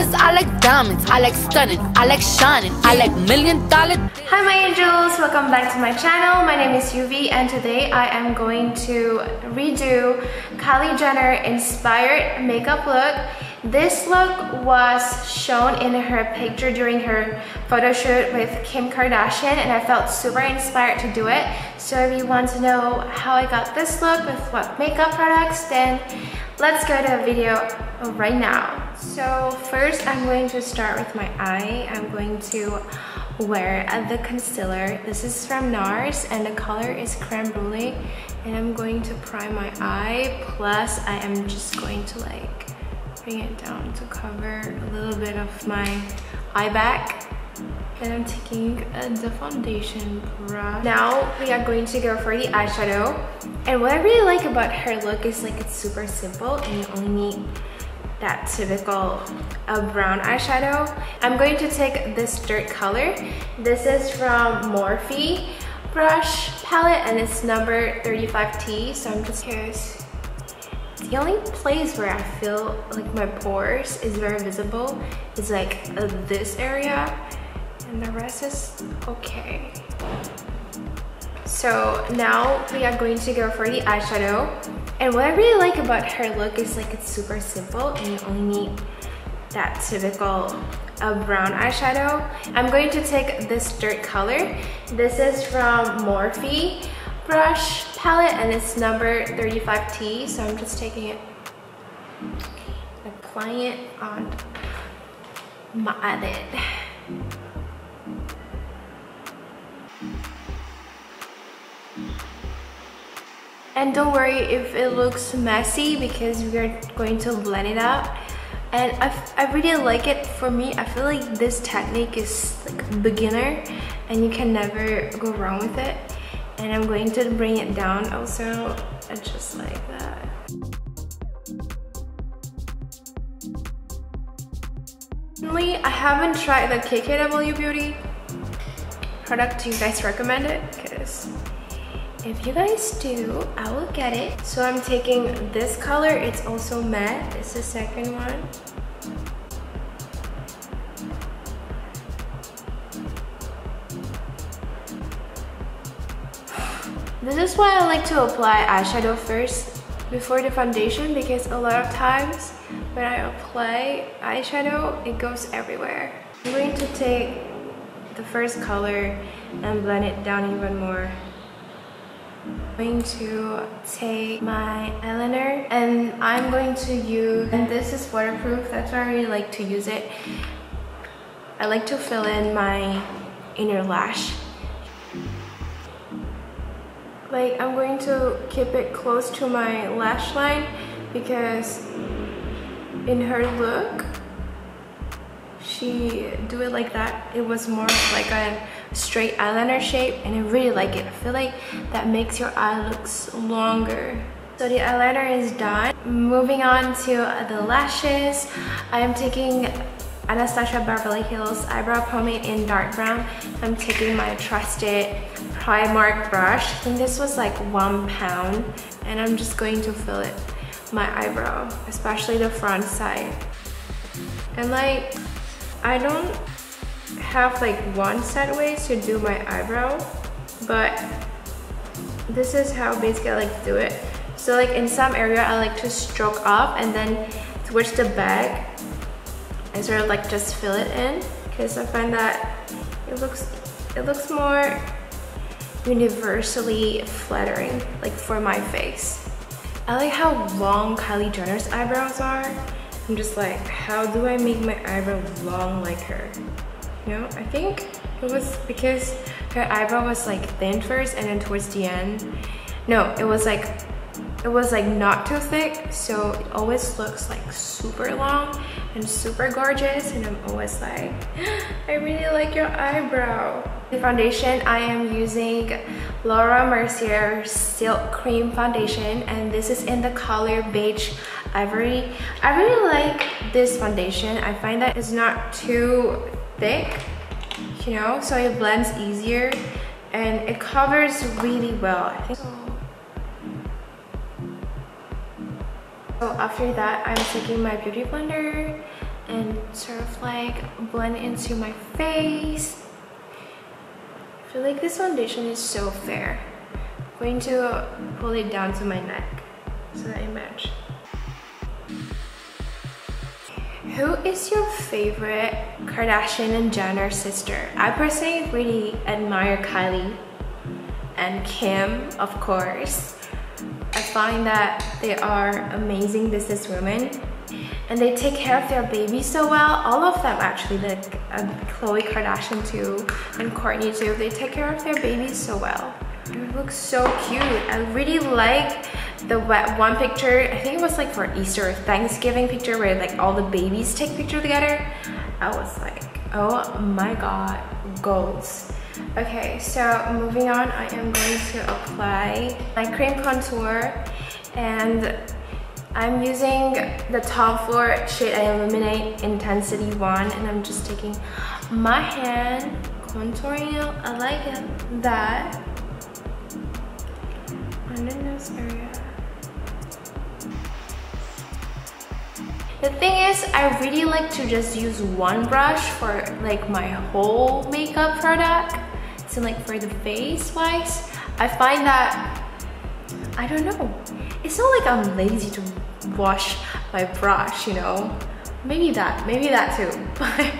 colors, I like diamonds, I like stunning, I like shining, I like $1 million. Hi my angels, welcome back to my channel. My name is Yuvi and today I am going to redo Kylie Jenner inspired makeup look. This look was shown in her picture during her photo shoot with Kim Kardashian and I felt super inspired to do it. So if you want to know how I got this look with what makeup products, then let's go to the video right now. So first I'm going to start with my eye. I'm going to wear the concealer. This is from NARS and the color is Creme Brûlée, and I'm going to prime my eye, plus I am just going to like bring it down to cover a little bit of my eye back. Then I'm taking the foundation brush. Now we are going to go for the eyeshadow, and what I really like about her look is like it's super simple and you only need that typical brown eyeshadow. I'm going to take this dirt color. This is from Morphe brush palette and it's number 35T. So I'm just curious. The only place where I feel like my pores is very visible is like this area, and the rest is okay. So now we are going to go for the eyeshadow, and what I really like about her look is like it's super simple and you only need that typical brown eyeshadow. I'm going to take this dirt color. This is from Morphe brush palette and it's number 35T. So I'm just taking it, applying it on my eyelid. And don't worry if it looks messy because we are going to blend it out. And I really like it. For me, I feel like this technique is like beginner and you can never go wrong with it. And I'm going to bring it down also, just like that. Recently, I haven't tried the KKW Beauty product. Do you guys recommend it? Because if you guys do, I will get it. So I'm taking this color. It's also matte. It's the second one. This is why I like to apply eyeshadow first before the foundation, because a lot of times when I apply eyeshadow, it goes everywhere. I'm going to take the first color and blend it down even more. I'm going to take my eyeliner and I'm going to use, and this is waterproof, that's why I really like to use it. I like to fill in my inner lash. Like I'm going to keep it close to my lash line because in her look, she do it like that. It was more like a straight eyeliner shape and I really like it. I feel like that makes your eye looks longer. So the eyeliner is done. Moving on to the lashes. I am taking Anastasia Beverly Hills eyebrow pomade in dark brown. I'm taking my trusted Primark brush. I think this was like £1 and I'm just going to fill it my eyebrow, especially the front side. And like I don't have like one set ways to do my eyebrow, but this is how basically I like to do it. So like in some area I like to stroke off and then towards the back I sort of like just fill it in because I find that it looks more universally flattering, like for my face. I like how long Kylie Jenner's eyebrows are. I'm just like, how do I make my eyebrow long like her? You know, I think it was because her eyebrow was like thin first and then towards the end. No, it was like not too thick, so it always looks like super long and super gorgeous, and I'm always like, I really like your eyebrow. The foundation, I am using Laura Mercier Silk Cream Foundation, and this is in the color Beige Ivory. I really like this foundation. I find that it's not too thick, you know, so it blends easier and it covers really well, I think. So after that, I'm taking my beauty blender and sort of like blend into my face. I feel like this foundation is so fair. I'm going to pull it down to my neck so that it matches. Who is your favorite Kardashian and Jenner sister? I personally really admire Kylie and Kim, of course. I find that they are amazing businesswomen and they take care of their babies so well. All of them actually, like Khloe Kardashian too and Kourtney too, they take care of their babies so well. It looks so cute. I really like the one picture, I think it was like for Easter or Thanksgiving picture where like all the babies take picture together. I was like, oh my god, goals. Okay, so moving on, I am going to apply my cream contour and I'm using the Tom Ford shade Illuminate Intensity 1 and I'm just taking my hand, contouring it. I like it, that on the nose area. The thing is, I really like to just use one brush for like my whole makeup product. So like for the face wise, I find that, I don't know, it's not like I'm lazy to wash my brush, you know? Maybe that too, but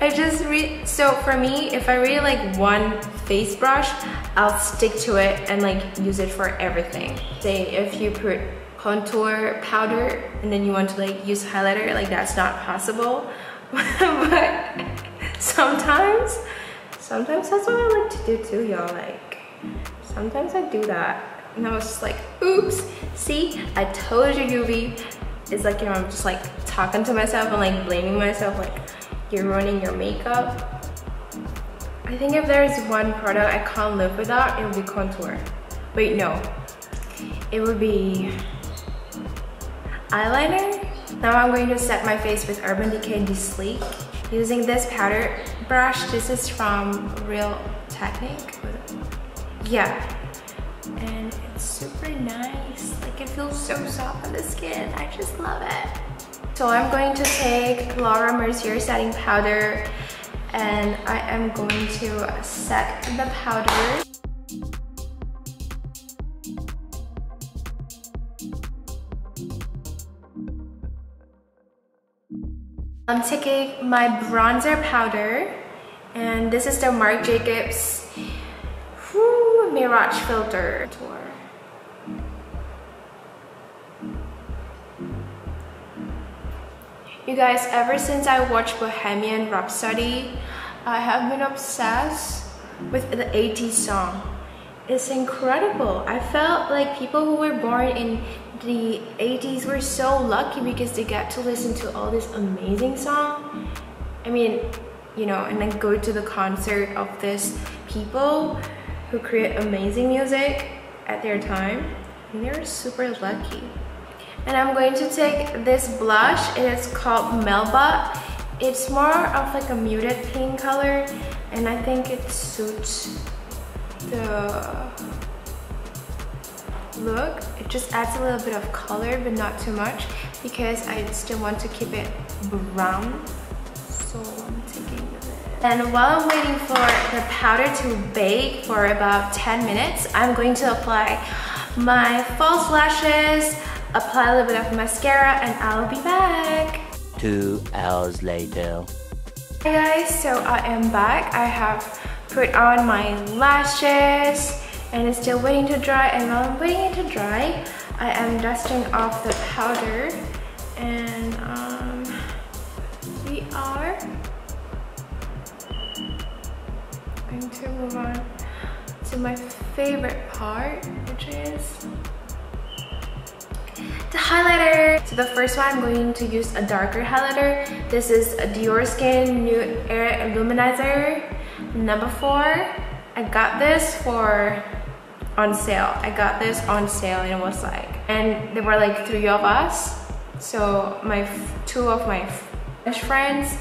I just so for me, if I really like one face brush, I'll stick to it and like use it for everything. Say if you put contour powder and then you want to like use highlighter, like that's not possible. But sometimes that's what I like to do too, y'all. Like sometimes I do that and I was just like, oops, see, I told you, Yuvi. It's like, you know, I'm just like talking to myself and like blaming myself, like you're ruining your makeup. I think if there's one product I can't live without, it would be contour. Wait, no, it would be eyeliner. Now I'm going to set my face with Urban Decay De Sleek using this powder brush. This is from Real Technique. Yeah, and it's super nice. Like it feels so soft on the skin. I just love it. So I'm going to take Laura Mercier setting powder and I am going to set the powder. I'm taking my bronzer powder and this is the Marc Jacobs Mirage Filter. You guys, ever since I watched Bohemian Rhapsody, I have been obsessed with the 80s song. It's incredible. I felt like people who were born in the 80s were so lucky because they get to listen to all this amazing song. I mean, you know, and then go to the concert of these people who create amazing music at their time. And they're super lucky. And I'm going to take this blush. It is called Melba. It's more of like a muted pink color and I think it suits the look. It just adds a little bit of color but not too much because I still want to keep it brown. So I'm taking this. And while I'm waiting for the powder to bake for about 10 minutes, I'm going to apply my false lashes, apply a little bit of mascara, and I'll be back. 2 hours later. Hey guys, so I am back. I have put on my lashes and it's still waiting to dry, and while I'm waiting to dry, I am dusting off the powder and we are going to move on to my favorite part, which is the highlighter. So the first one, I'm going to use a darker highlighter. This is a Dior Skin Nude Air Illuminizer number 4. I got this on sale. I got this on sale and it was like, and there were like 3 of us. So 2 of my French friends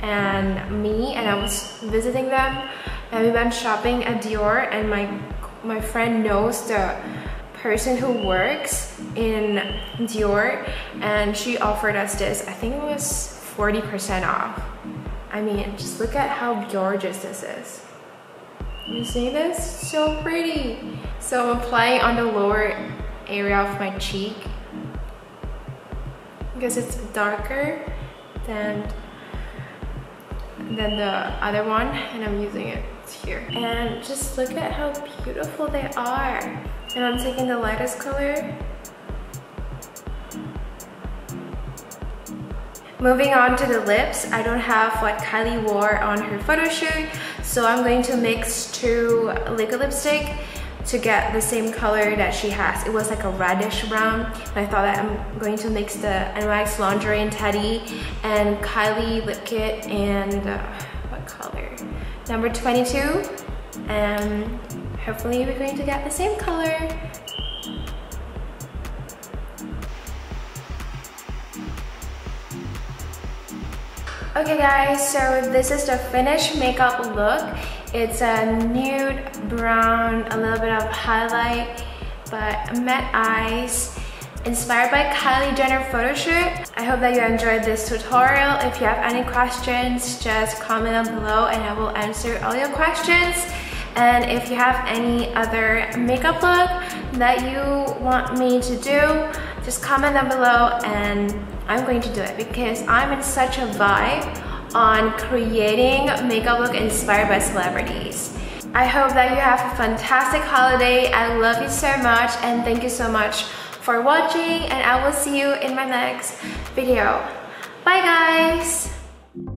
and me, and I was visiting them and we went shopping at Dior, and my friend knows the person who works in Dior, and she offered us this. I think it was 40% off. I mean, just look at how gorgeous this is. You see this? So pretty. So I'm applying on the lower area of my cheek because it's darker than the other one, and I'm using it here. And just look at how beautiful they are. And I'm taking the lightest color. Moving on to the lips, I don't have what Kylie wore on her photo shoot, so I'm going to mix 2 liquid lipstick to get the same color that she has. It was like a reddish brown, and I thought that I'm going to mix the NYX Lingerie Teddy and Kylie lip kit and what color? Number 22, and hopefully we're going to get the same color. Okay guys, so this is the finished makeup look. It's a nude brown, a little bit of highlight, but matte eyes, inspired by Kylie Jenner photo shoot. I hope that you enjoyed this tutorial. If you have any questions, just comment down below and I will answer all your questions. And if you have any other makeup look that you want me to do, just comment down below and I'm going to do it because I'm in such a vibe on creating makeup look inspired by celebrities. I hope that you have a fantastic holiday. I love you so much and thank you so much for watching, and I will see you in my next video. Bye guys!